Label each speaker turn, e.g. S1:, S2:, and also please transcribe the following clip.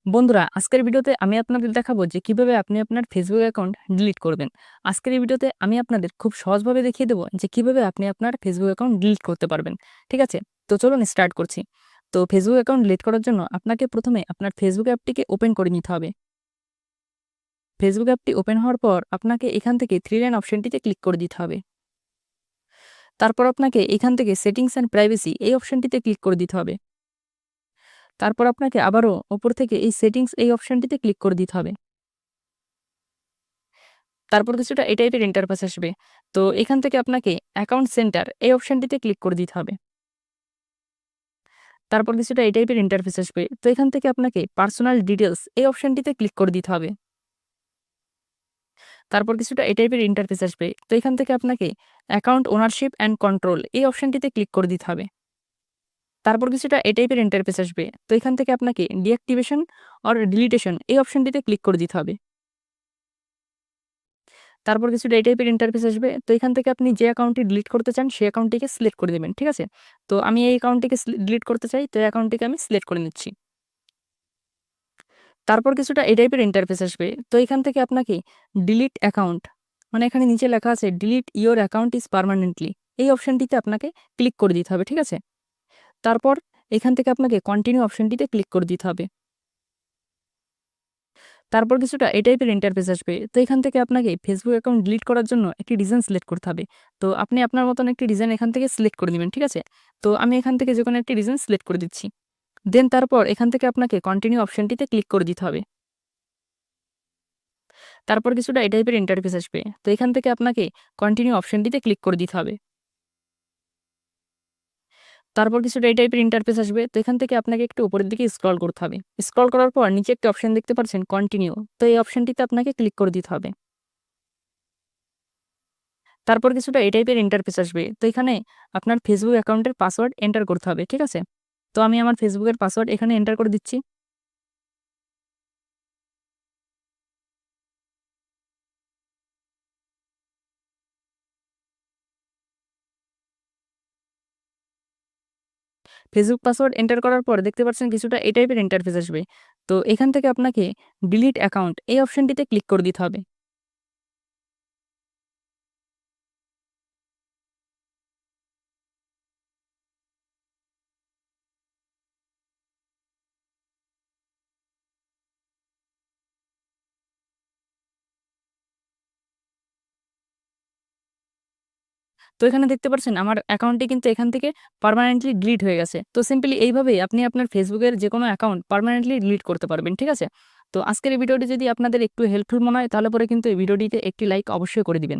S1: বন্ধুরা, আজকের ভিডিওতে আমি আপনাদের দেখাবো যে কিভাবে আপনি আপনার ফেসবুক অ্যাকাউন্ট ডিলিট করবেন। আজকের এই ভিডিওতে আমি আপনাদের খুব সহজভাবে দেখিয়ে দেবো যে কিভাবে আপনি আপনার ফেসবুক অ্যাকাউন্ট ডিলিট করতে পারবেন। ঠিক আছে? তো চলুন স্টার্ট করছি। তো ফেসবুক অ্যাকাউন্ট ডিলিট করার জন্য আপনাকে প্রথমে আপনার ফেসবুক অ্যাপটিকে ওপেন করে নিতে হবে। ফেসবুক অ্যাপটি ওপেন হওয়ার পর আপনাকে এখান থেকে থ্রি লাইন অপশনটিতে ক্লিক করে দিতে হবে। তারপর আপনাকে এখান থেকে সেটিংস অ্যান্ড প্রাইভেসি এই অপশনটিতে ক্লিক করে দিতে হবে। তারপর আপনাকে আবারও ওপর থেকে এই সেটিংস এই অপশনটিতে ক্লিক করে দিতে হবে। তারপর কিছুটা এই টাইপের ইন্টারফেস আসবে। তো এখান থেকে আপনাকে অ্যাকাউন্ট সেন্টার এই অপশনটিতে ক্লিক করে দিতে হবে। তারপর কিছুটা এই টাইপের ইন্টারফেস আসবে। তো এখান থেকে আপনাকে পার্সোনাল ডিটেইলস এই অপশনটিতে ক্লিক করে দিতে হবে। তারপর কিছুটা এই টাইপের ইন্টারফেস আসবে। তো এখান থেকে আপনাকে অ্যাকাউন্ট ওনারশিপ অ্যান্ড কন্ট্রোল এই অপশনটিতে ক্লিক করে দিতে হবে। তারপর কিছুটা এই টাইপের ইন্টারফেস আসবে। তো এখান থেকে আপনাকে ডিঅ্যাক্টিভেশন অর ডিলিটেশন এই অপশনটিতে ক্লিক করে দিতে হবে। তারপর কিছুটা এই টাইপের ইন্টারফেস আসবে। তো এখান থেকে আপনি যে অ্যাকাউন্টটি ডিলিট করতে চান সেই অ্যাকাউন্টটিকে সিলেক্ট করে দিবেন। ঠিক আছে? তো আমি এই অ্যাকাউন্টটিকে ডিলিট করতে চাই। তো এই অ্যাকাউন্টটিকে আমি সিলেক্ট করে নিচ্ছি। তারপর কিছুটা এই টাইপের ইন্টারফেস আসবে। তো এখান থেকে আপনাকে ডিলিট অ্যাকাউন্ট মানে এখানে নিচে লেখা আছে delete your account is permanently এই অপশনটিতে আপনাকে ক্লিক করে দিতে হবে। ঠিক আছে? তারপর এখান থেকে আপনাকে কন্টিনিউ অপশনটিতে ক্লিক করে দিতে হবে। তারপর কিছুটা এই টাইপের ইন্টারফেস আসবে। তো এখান থেকে আপনাকে ফেসবুক অ্যাকাউন্ট ডিলিট করার জন্য একটি রিজন সিলেক্ট করতে হবে। তো আপনি আপনার মতন একটি রিজন এখান থেকে সিলেক্ট করে নিবেন। ঠিক আছে? তো আমি এখান থেকে যেকোনো একটি রিজন সিলেক্ট করে দিচ্ছি। দেন তারপর এখান থেকে আপনাকে কন্টিনিউ অপশনটিতে ক্লিক করে দিতে হবে। তারপর কিছুটা এই টাইপের ইন্টারফেস আসবে। তো এখান থেকে আপনাকে কন্টিনিউ অপশনটিতে ক্লিক করে দিতে হবে। তারপর কিছুটা এই টাইপের ইন্টারফেস আসবে। তো এখান থেকে আপনাকে একটু উপরের দিকে স্ক্রল করতে হবে। স্ক্রল করার পর নিচে একটি অপশন দেখতে পাচ্ছেন কন্টিনিউ। তো এই অপশনটিতে আপনাকে ক্লিক করে দিতে হবে। তারপর কিছুটা এই টাইপের ইন্টারফেস আসবে। তো এখানে আপনার ফেসবুক অ্যাকাউন্টের পাসওয়ার্ড এন্টার করতে হবে। ঠিক আছে? তো আমি আমার ফেসবুকের পাসওয়ার্ড এখানে এন্টার করে দিচ্ছি। ফেসবুক পাসওয়ার্ড এন্টার করার পর দেখতে পাচ্ছেন কিছুটা এই টাইপের ইন্টারফেস আসবে। তো এখান থেকে আপনাকে ডিলিট অ্যাকাউন্ট এই অপশনটিতে ক্লিক করে দিতে হবে। তো এখানে দেখতে পাচ্ছেন আমার অ্যাকাউন্টটি কিন্তু এখান থেকে পার্মানেন্টলি ডিলিট হয়ে গেছে। তো সিম্পলি এইভাবেই আপনি আপনার ফেসবুকের যেকোনো অ্যাকাউন্ট পার্মানেন্টলি ডিলিট করতে পারবেন। ঠিক আছে? তো আজকের এই ভিডিওটি যদি আপনাদের একটু হেল্পফুল মনে হয় তাহলে পরে কিন্তু এই ভিডিওটিতে একটি লাইক অবশ্যই করে দিবেন।